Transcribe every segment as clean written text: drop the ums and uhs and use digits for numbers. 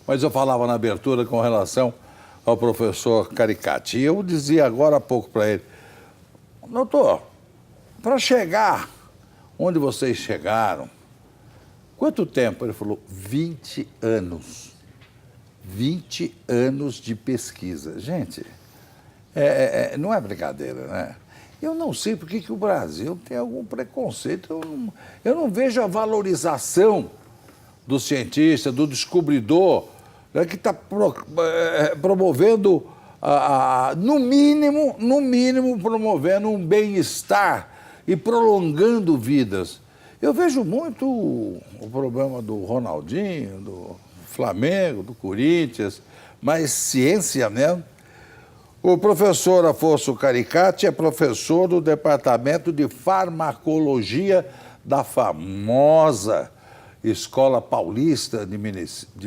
mas eu falava na abertura com relação ao professor Caricati. E eu dizia agora há pouco para ele, doutor, para chegar onde vocês chegaram, quanto tempo? Ele falou, 20 anos. 20 anos de pesquisa. Gente, não é brincadeira, né? Eu não sei por que o Brasil tem algum preconceito. Eu não vejo a valorização do cientista, do descobridor, né, que está promovendo, no mínimo, promovendo um bem-estar e prolongando vidas. Eu vejo muito o problema do Ronaldinho, do Flamengo, do Corinthians, mas ciência mesmo. O professor Afonso Caricati é professor do Departamento de Farmacologia da famosa Escola Paulista de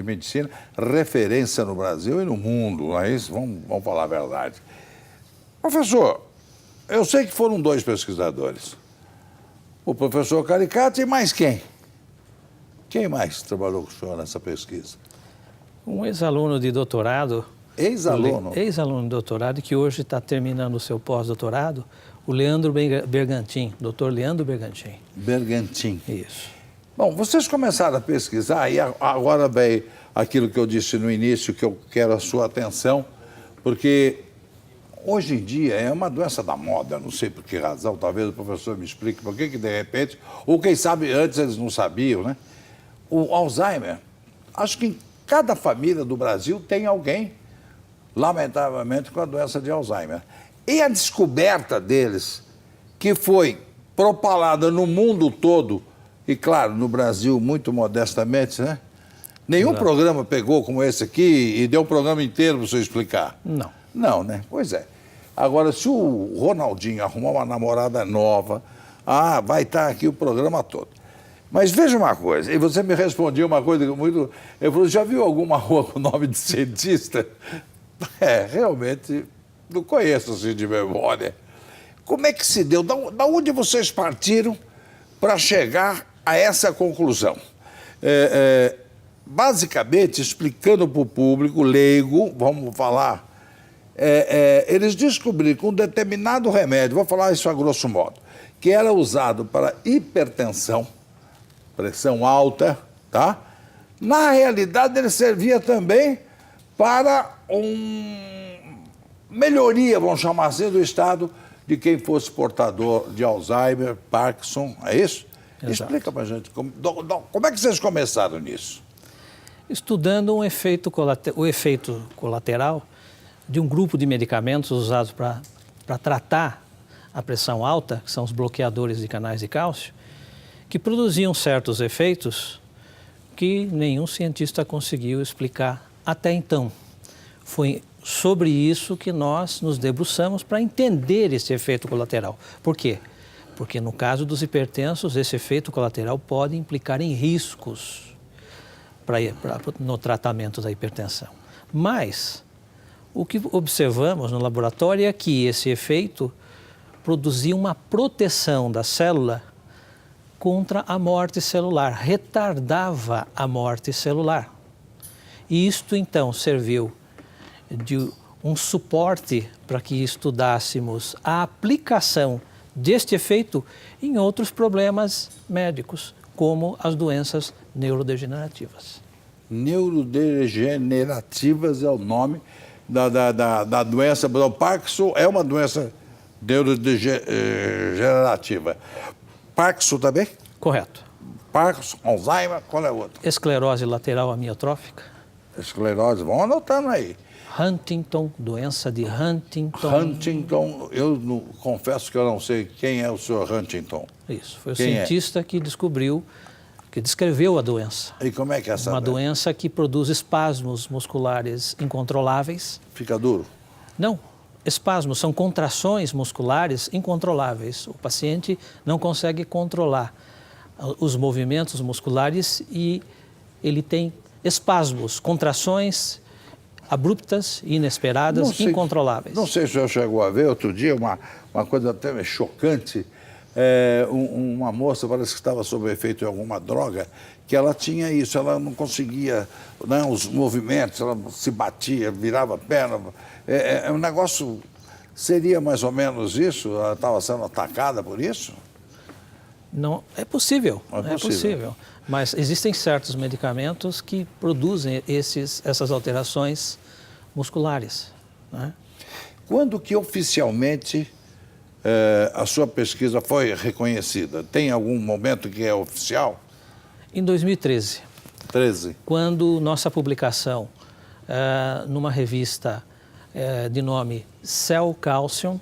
Medicina, referência no Brasil e no mundo, não é isso? Vamos falar a verdade. Professor, eu sei que foram 2 pesquisadores. O professor Caricati e mais quem? Quem mais trabalhou com o senhor nessa pesquisa? Um ex-aluno de doutorado. Ex-aluno? Ex-aluno de doutorado, que hoje está terminando o seu pós-doutorado, o Leandro Bergantin, doutor Leandro Bergantin. Bergantin. Isso. Bom, vocês começaram a pesquisar e agora vem aquilo que eu disse no início, que eu quero a sua atenção, porque hoje em dia é uma doença da moda, não sei por que razão, talvez o professor me explique por que de repente, ou quem sabe antes eles não sabiam, né? O Alzheimer, acho que em cada família do Brasil tem alguém, lamentavelmente, com a doença de Alzheimer. E a descoberta deles, que foi propalada no mundo todo, e claro, no Brasil, muito modestamente, né? Nenhum programa pegou como esse aqui e deu um programa inteiro para você explicar. Não. Não, né? Pois é. Agora, se o Ronaldinho arrumar uma namorada nova, vai estar aqui o programa todo. Mas veja uma coisa, e você me respondia uma coisa muito... Eu falei, já viu alguma rua com nome de cientista? Realmente, não conheço assim de memória. Como é que se deu? Da onde vocês partiram para chegar a essa conclusão? Basicamente, explicando para o público leigo, vamos falar, eles descobriram que um determinado remédio, vou falar isso a grosso modo, que era usado para hipertensão, pressão alta, tá? Na realidade, ele servia também para melhoria, vamos chamar assim, do estado de quem fosse portador de Alzheimer, Parkinson, é isso? Exato. Explica para a gente, como é que vocês começaram nisso? Estudando o efeito colateral de um grupo de medicamentos usados para tratar a pressão alta, que são os bloqueadores de canais de cálcio, que produziam certos efeitos que nenhum cientista conseguiu explicar até então. Foi sobre isso que nós nos debruçamos para entender esse efeito colateral. Por quê? Porque no caso dos hipertensos, esse efeito colateral pode implicar em riscos no tratamento da hipertensão. Mas o que observamos no laboratório é que esse efeito produzia uma proteção da célula contra a morte celular, retardava a morte celular. E isto então serviu de um suporte para que estudássemos a aplicação deste efeito em outros problemas médicos, como as doenças neurodegenerativas. Neurodegenerativas é o nome da doença. O Parkinson é uma doença neurodegenerativa. Parkinson também? Correto. Parkinson, Alzheimer, qual é o outro? Esclerose lateral amiotrófica. Esclerose, vamos anotando aí. Huntington, doença de Huntington. Huntington, eu confesso que eu não sei quem é o senhor Huntington. Isso, foi o cientista que descreveu a doença. E como é que é essa Uma doença que produz espasmos musculares incontroláveis. Fica duro? Não, espasmos são contrações musculares incontroláveis. O paciente não consegue controlar os movimentos musculares e ele tem espasmos, contrações abruptas, inesperadas, incontroláveis. Não sei se o senhor chegou a ver outro dia uma coisa até chocante. uma moça, parece que estava sob efeito de alguma droga, que ela tinha isso, ela não conseguia, né, os movimentos, ela se batia, virava a perna. Um negócio, seria mais ou menos isso? Ela estava sendo atacada por isso? Não, é possível. É possível. Mas existem certos medicamentos que produzem essas alterações musculares, né? Quando que oficialmente a sua pesquisa foi reconhecida? Tem algum momento que é oficial? Em 2013. 13. Quando nossa publicação numa revista de nome Cell Calcium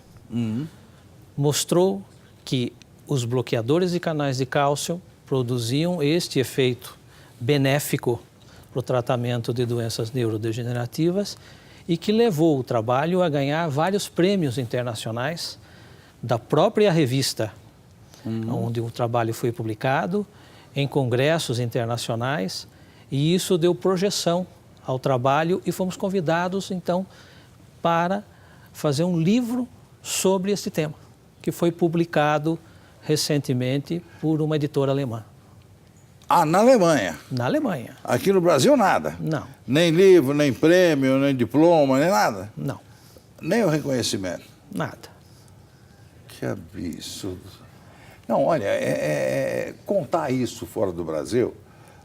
mostrou que os bloqueadores de canais de cálcio produziam este efeito benéfico para o tratamento de doenças neurodegenerativas e que levou o trabalho a ganhar vários prêmios internacionais da própria revista, onde o trabalho foi publicado, em congressos internacionais, e isso deu projeção ao trabalho e fomos convidados, então, para fazer um livro sobre esse tema, que foi publicado recentemente por uma editora alemã. Ah, na Alemanha? Na Alemanha. Aqui no Brasil, nada? Não. Nem livro, nem prêmio, nem diploma, nem nada? Não. Nem o reconhecimento? Nada. Que absurdo. Não, olha, contar isso fora do Brasil,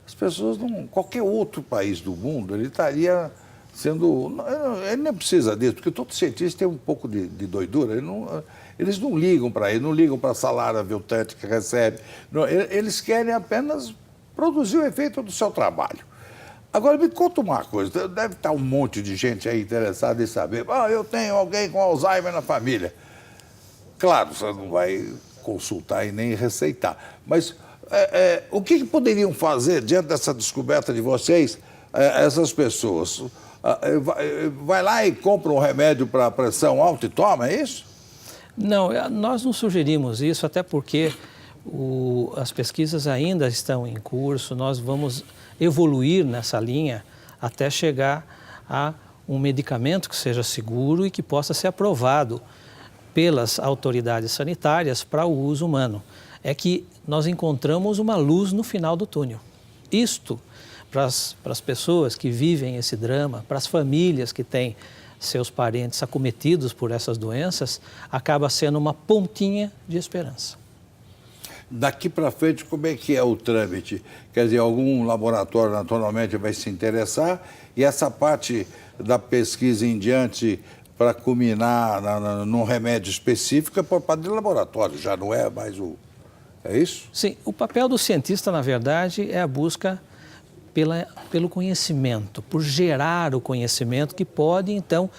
as pessoas não... Qualquer outro país do mundo, ele estaria sendo... Ele não precisa disso, porque todo cientista tem um pouco de doidura. Eles não ligam para ele, não ligam para salário aviltante que recebe. Não, eles querem apenas produzir o efeito do seu trabalho. Agora, me conta uma coisa. Deve estar um monte de gente aí interessada em saber. Eu tenho alguém com Alzheimer na família. Claro, você não vai consultar e nem receitar. Mas o que poderiam fazer diante dessa descoberta de vocês, essas pessoas? Vai lá e compra um remédio para pressão alta e toma, é isso? Não, nós não sugerimos isso, até porque as pesquisas ainda estão em curso, nós vamos evoluir nessa linha até chegar a um medicamento que seja seguro e que possa ser aprovado pelas autoridades sanitárias para o uso humano. É que nós encontramos uma luz no final do túnel. Isto, para as pessoas que vivem esse drama, para as famílias que têm seus parentes acometidos por essas doenças, acaba sendo uma pontinha de esperança. Daqui para frente, como é que é o trâmite? Quer dizer, algum laboratório naturalmente vai se interessar e essa parte da pesquisa em diante para culminar num remédio específico é por parte de laboratório, já não é mais o... É isso? Sim, o papel do cientista, na verdade, é a busca pelo conhecimento, por gerar o conhecimento que pode, então,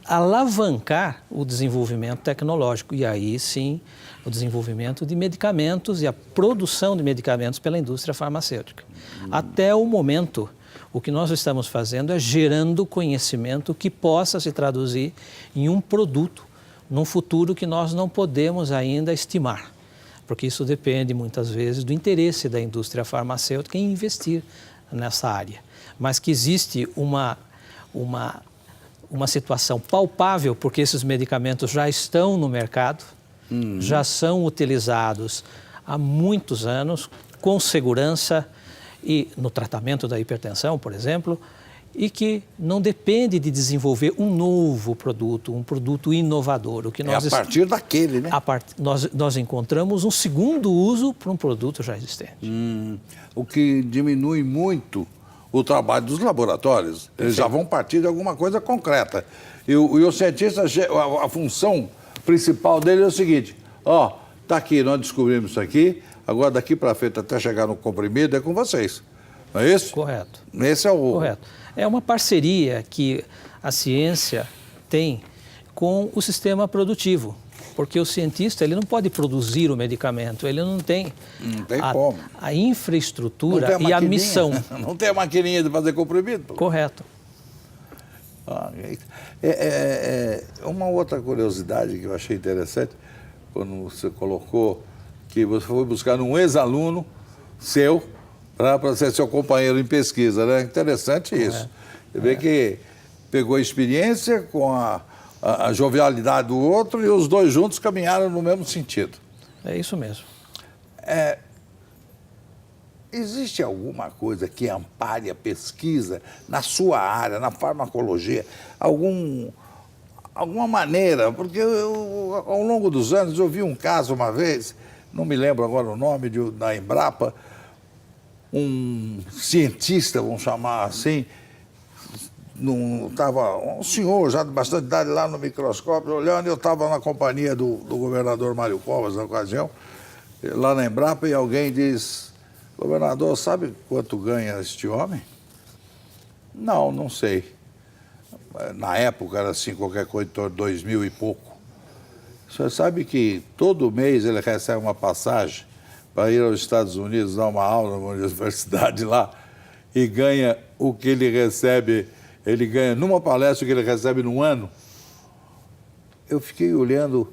alavancar o desenvolvimento tecnológico e aí, sim, o desenvolvimento de medicamentos e a produção de medicamentos pela indústria farmacêutica. Até o momento, o que nós estamos fazendo é gerando conhecimento que possa se traduzir em um produto, num futuro que nós não podemos ainda estimar, porque isso depende muitas vezes do interesse da indústria farmacêutica em investir nessa área. Mas que existe uma situação palpável, porque esses medicamentos já estão no mercado, já são utilizados há muitos anos, com segurança, e no tratamento da hipertensão, por exemplo, e que não depende de desenvolver um novo produto, um produto inovador. O que nós a partir daquele, né? Nós encontramos um segundo uso para um produto já existente. O que diminui muito o trabalho dos laboratórios. Eles já vão partir de alguma coisa concreta. E o cientista, a função principal dele é o seguinte: tá aqui, nós descobrimos isso aqui, agora daqui para frente até chegar no comprimido é com vocês. Não é isso? Correto. Esse é o... Correto. É uma parceria que a ciência tem com o sistema produtivo, porque o cientista ele não pode produzir o medicamento, ele não tem como. A infraestrutura e a missão. Não tem a maquininha de fazer comprimido? Correto. Uma outra curiosidade que eu achei interessante, quando você colocou que você foi buscar um ex-aluno seu para ser seu companheiro em pesquisa, né? Interessante isso. Você vê que pegou a experiência com a jovialidade do outro e os dois juntos caminharam no mesmo sentido. É isso mesmo. Existe alguma coisa que ampare a pesquisa na sua área, na farmacologia? Alguma maneira? Porque ao longo dos anos eu vi um caso uma vez, não me lembro agora o nome, da Embrapa, um cientista, vamos chamar assim, estava um senhor já de bastante idade lá no microscópio olhando, e eu estava na companhia do governador Mário Covas na ocasião, lá na Embrapa, e alguém diz: governador, sabe quanto ganha este homem? Não, não sei. Na época era assim, qualquer coisa em torno de 2.000 e pouco. Você sabe que todo mês ele recebe uma passagem para ir aos Estados Unidos dar uma aula numa universidade lá e ganha o que ele recebe, ele ganha numa palestra o que ele recebe num ano? Eu fiquei olhando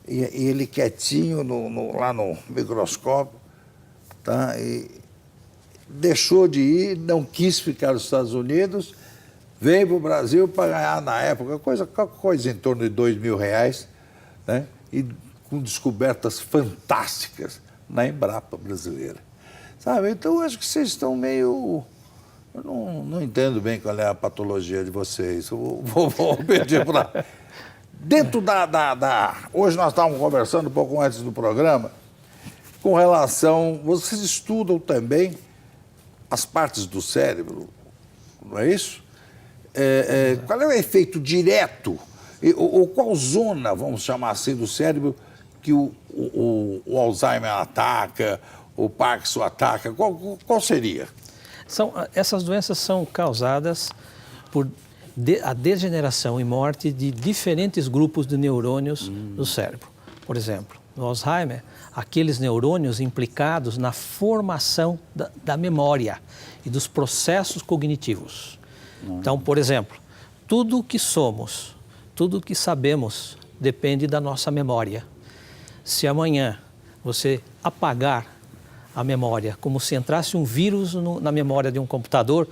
e ele quietinho lá no microscópio, tá? E deixou de ir, não quis ficar nos Estados Unidos, veio para o Brasil para ganhar, na época, coisa em torno de R$ 2.000, né? E com descobertas fantásticas na Embrapa brasileira. Sabe? Então, eu acho que vocês estão meio... Eu não entendo bem qual é a patologia de vocês. Eu vou pedir para... Dentro Hoje nós estávamos conversando um pouco antes do programa, com relação... Vocês estudam também as partes do cérebro, não é isso? Qual é o efeito direto, ou qual zona, vamos chamar assim, do cérebro que o Alzheimer ataca, o Parkinson ataca? Qual seria? Essas doenças são causadas por a degeneração e morte de diferentes grupos de neurônios do cérebro. Por exemplo, no Alzheimer, aqueles neurônios implicados na formação da memória e dos processos cognitivos. Então, por exemplo, tudo o que somos, tudo o que sabemos depende da nossa memória. Se amanhã você apagar a memória, como se entrasse um vírus na memória de um computador,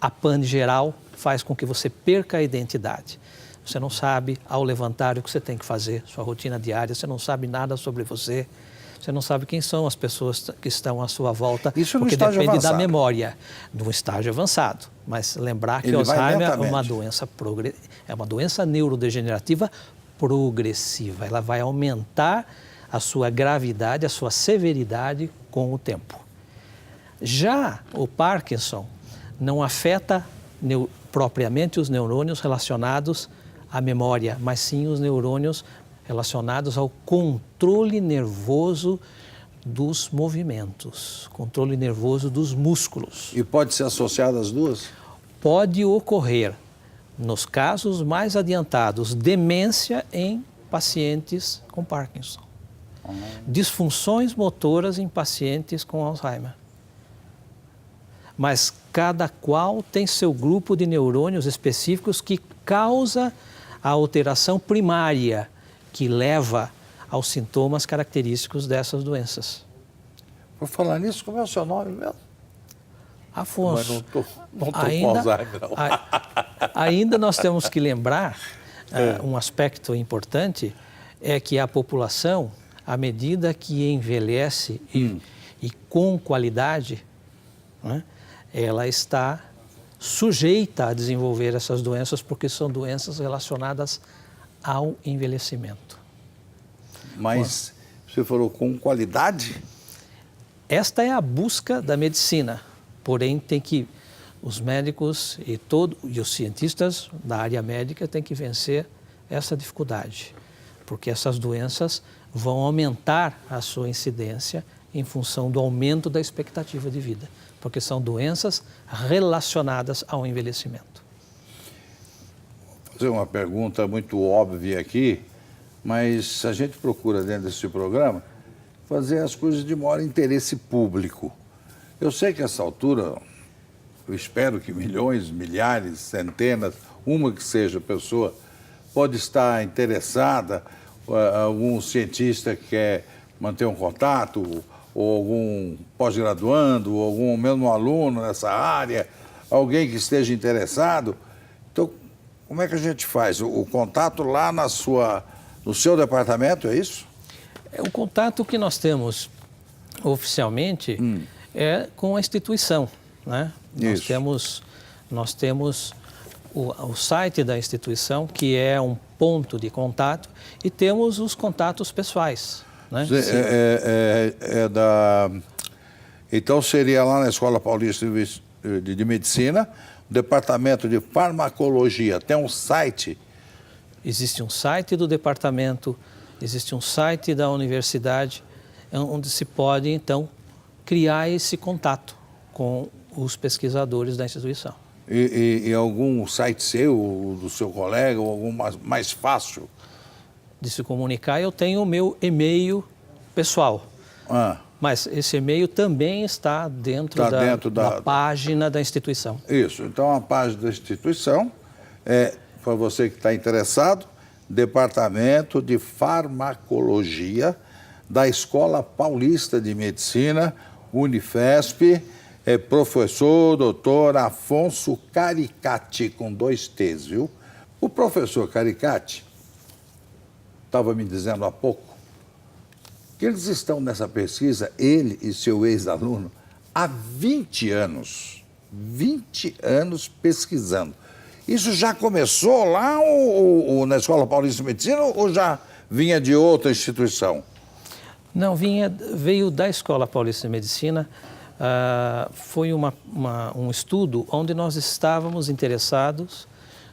a pane geral faz com que você perca a identidade. Você não sabe, ao levantar, o que você tem que fazer, sua rotina diária, você não sabe nada sobre você, você não sabe quem são as pessoas que estão à sua volta, isso porque no estágio depende avançado. Da memória, de um estágio avançado. Mas lembrar que o Alzheimer é uma doença neurodegenerativa progressiva. Ela vai aumentar a sua gravidade, a sua severidade com o tempo. Já o Parkinson não afeta propriamente os neurônios relacionados à memória, mas sim os neurônios relacionados ao controle nervoso dos movimentos, controle nervoso dos músculos. E pode ser associado às duas? Pode ocorrer, nos casos mais adiantados, demência em pacientes com Parkinson. Disfunções motoras em pacientes com Alzheimer. Mas cada qual tem seu grupo de neurônios específicos que causa a alteração primária que leva aos sintomas característicos dessas doenças. Por falar nisso, como é o seu nome mesmo? Afonso. Mas não estou com Alzheimer, não. Ainda nós temos que lembrar, um aspecto importante, é que a população, à medida que envelhece e com qualidade, né, ela está sujeita a desenvolver essas doenças, porque são doenças relacionadas ao envelhecimento. Mas você falou com qualidade? Esta é a busca da medicina, porém os médicos e os cientistas da área médica têm que vencer essa dificuldade, porque essas doenças vão aumentar a sua incidência em função do aumento da expectativa de vida, porque são doenças relacionadas ao envelhecimento. Vou fazer uma pergunta muito óbvia aqui, mas a gente procura dentro desse programa fazer as coisas de maior interesse público. Eu sei que a essa altura, eu espero que milhões, milhares, centenas, uma que seja pessoa, pode estar interessada, algum cientista que quer manter um contato, ou algum pós-graduando, ou algum mesmo aluno nessa área, alguém que esteja interessado. Então, como é que a gente faz? O contato lá no seu departamento, é isso? O contato que nós temos oficialmente é com a instituição, né? Nós temos o site da instituição, que é um ponto de contato, e temos os contatos pessoais, né? Então seria lá na Escola Paulista de Medicina, o Departamento de Farmacologia. Tem um site? Existe um site do departamento, existe um site da universidade, onde se pode, então, criar esse contato com os pesquisadores da instituição. E algum site seu, do seu colega, ou algum mais fácil? De se comunicar, eu tenho o meu e-mail pessoal. Mas esse e-mail também está dentro da página da instituição. Isso, então a página da instituição, para você que está interessado, Departamento de Farmacologia da Escola Paulista de Medicina, Unifesp, professor doutor Afonso Caricati, com 2 T's, viu? O professor Caricati estava me dizendo há pouco que eles estão nessa pesquisa, ele e seu ex-aluno, há 20 anos. 20 anos pesquisando. Isso já começou lá na Escola Paulista de Medicina ou já vinha de outra instituição? Não, veio da Escola Paulista de Medicina. Foi um estudo onde nós estávamos interessados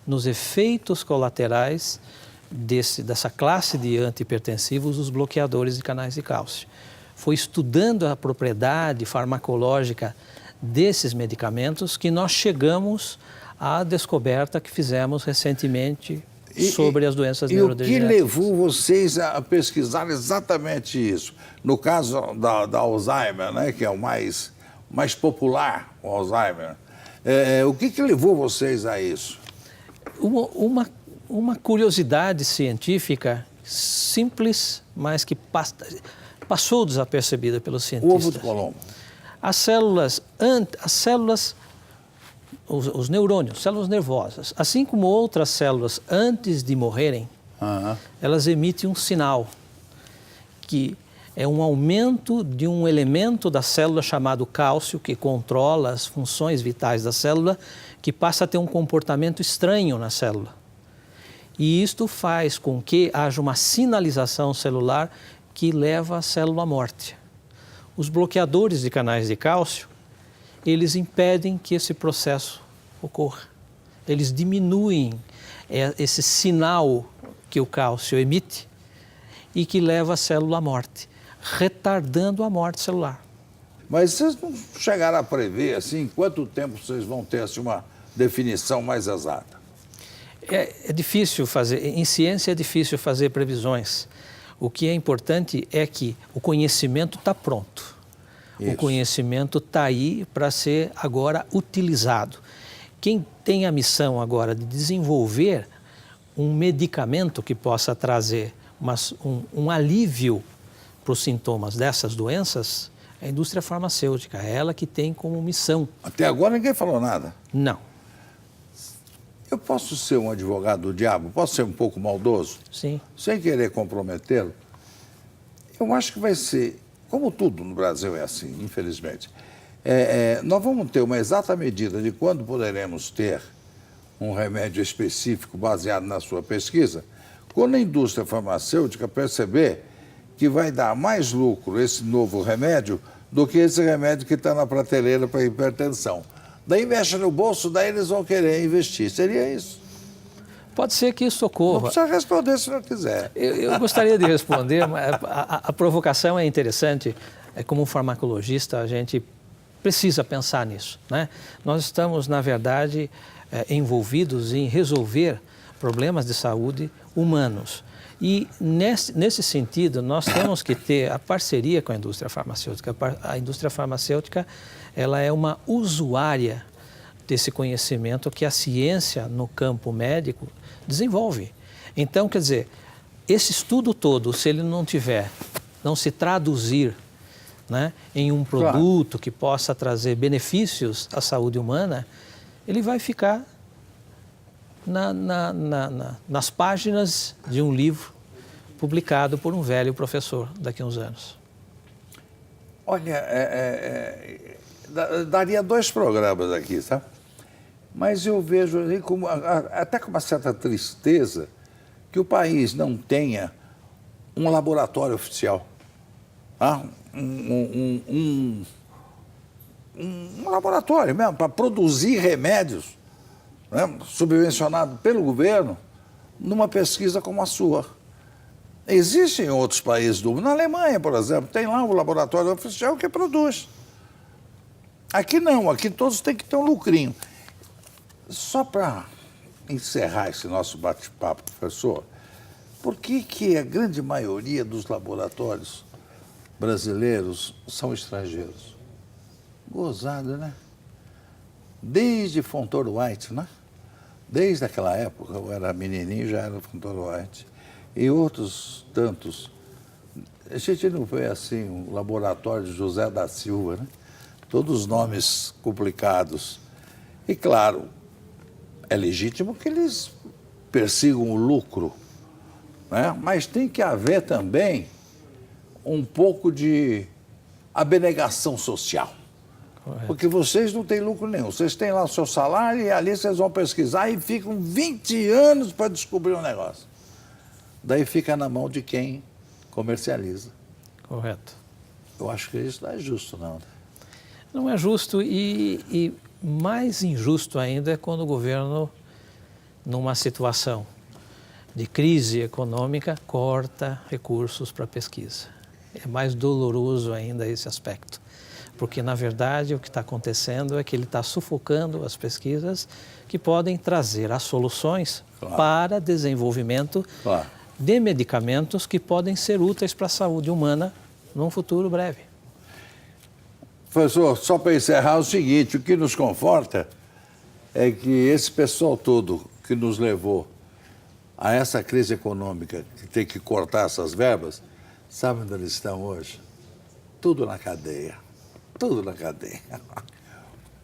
nos efeitos colaterais dessa classe de antihipertensivos, os bloqueadores de canais de cálcio. Foi estudando a propriedade farmacológica desses medicamentos que nós chegamos à descoberta que fizemos recentemente sobre as doenças neurodegenerativas. E o que levou vocês a pesquisar exatamente isso? No caso da Alzheimer, né, que é o mais popular, o Alzheimer, o que levou vocês a isso? Uma curiosidade científica simples, mas que passou desapercebida pelos cientistas. O ovo de Colombo. As células, os neurônios, células nervosas, assim como outras células antes de morrerem, elas emitem um sinal que é um aumento de um elemento da célula chamado cálcio, que controla as funções vitais da célula, que passa a ter um comportamento estranho na célula. E isto faz com que haja uma sinalização celular que leva a célula à morte. Os bloqueadores de canais de cálcio, eles impedem que esse processo ocorra. Eles diminuem esse sinal que o cálcio emite e que leva a célula à morte, retardando a morte celular. Mas vocês não chegaram a prever, assim, quanto tempo vocês vão ter assim, uma definição mais exata? É difícil fazer, em ciência é difícil fazer previsões. O que é importante é que o conhecimento está pronto. Isso. O conhecimento está aí para ser agora utilizado. Quem tem a missão agora de desenvolver um medicamento que possa trazer um alívio para os sintomas dessas doenças é a indústria farmacêutica. É ela que tem como missão. Até agora ninguém falou nada? Não. Eu posso ser um advogado do diabo? Posso ser um pouco maldoso? Sim. Sem querer comprometê-lo? Eu acho que vai ser, como tudo no Brasil é assim, infelizmente. Nós vamos ter uma exata medida de quando poderemos ter um remédio específico baseado na sua pesquisa, quando a indústria farmacêutica perceber que vai dar mais lucro esse novo remédio do que esse remédio que está na prateleira para hipertensão. Daí mexe no bolso, daí eles vão querer investir. Seria isso? Pode ser que isso ocorra. Não precisa responder se não quiser. Eu gostaria de responder, mas a provocação é interessante. Como farmacologista, a gente precisa pensar nisso, né? Nós estamos, na verdade, envolvidos em resolver problemas de saúde humanos. E, nesse sentido, nós temos que ter a parceria com a indústria farmacêutica. A indústria farmacêutica, ela é uma usuária desse conhecimento que a ciência no campo médico desenvolve. Então, quer dizer, esse estudo todo, se ele não se traduzir, né, em um produto que possa trazer benefícios à saúde humana, ele vai ficar nas páginas de um livro publicado por um velho professor daqui a uns anos. Olha, daria 2 programas aqui, sabe? Mas eu vejo aí até com uma certa tristeza que o país não tenha um laboratório oficial. Tá? Um laboratório mesmo para produzir remédios, né, subvencionado pelo governo, numa pesquisa como a sua. Existem em outros países do mundo. Na Alemanha, por exemplo, tem lá um laboratório oficial que produz. Aqui não, aqui todos têm que ter um lucrinho. Só para encerrar esse nosso bate-papo, professor, por que a grande maioria dos laboratórios brasileiros são estrangeiros? Gozado, né? Desde Fontour White, né? Desde aquela época, eu era menininho, já era Fontour White. E outros tantos. A gente não vê assim o laboratório de José da Silva, né? Todos os nomes complicados. E claro, é legítimo que eles persigam o lucro, né? Mas tem que haver também um pouco de abnegação social. Correto. Porque vocês não têm lucro nenhum. Vocês têm lá o seu salário e ali vocês vão pesquisar e ficam 20 anos para descobrir um negócio. Daí fica na mão de quem comercializa. Correto. Eu acho que isso não é justo, não. Não é justo e mais injusto ainda é quando o governo, numa situação de crise econômica, corta recursos para pesquisa. É mais doloroso ainda esse aspecto, porque, na verdade, o que está acontecendo é que ele está sufocando as pesquisas que podem trazer as soluções para desenvolvimento de medicamentos que podem ser úteis para a saúde humana num futuro breve. Professor, só para encerrar o seguinte, o que nos conforta é que esse pessoal todo que nos levou a essa crise econômica, que tem que cortar essas verbas, sabe onde eles estão hoje? Tudo na cadeia. Tudo na cadeia.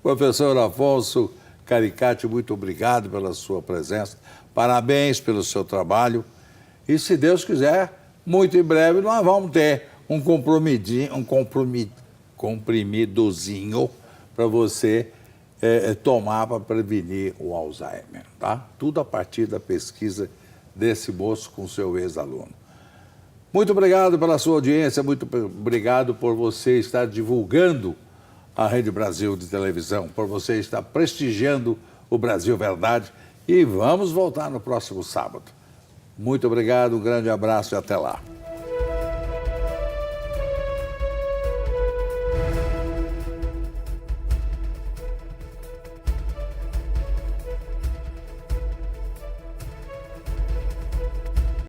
Professor Afonso Caricati, muito obrigado pela sua presença. Parabéns pelo seu trabalho. E, se Deus quiser, muito em breve nós vamos ter um comprimidozinho para você tomar para prevenir o Alzheimer, tá? Tudo a partir da pesquisa desse moço com seu ex-aluno. Muito obrigado pela sua audiência, muito obrigado por você estar divulgando a Rede Brasil de televisão, por você estar prestigiando o Brasil Verdade, e vamos voltar no próximo sábado. Muito obrigado, um grande abraço e até lá.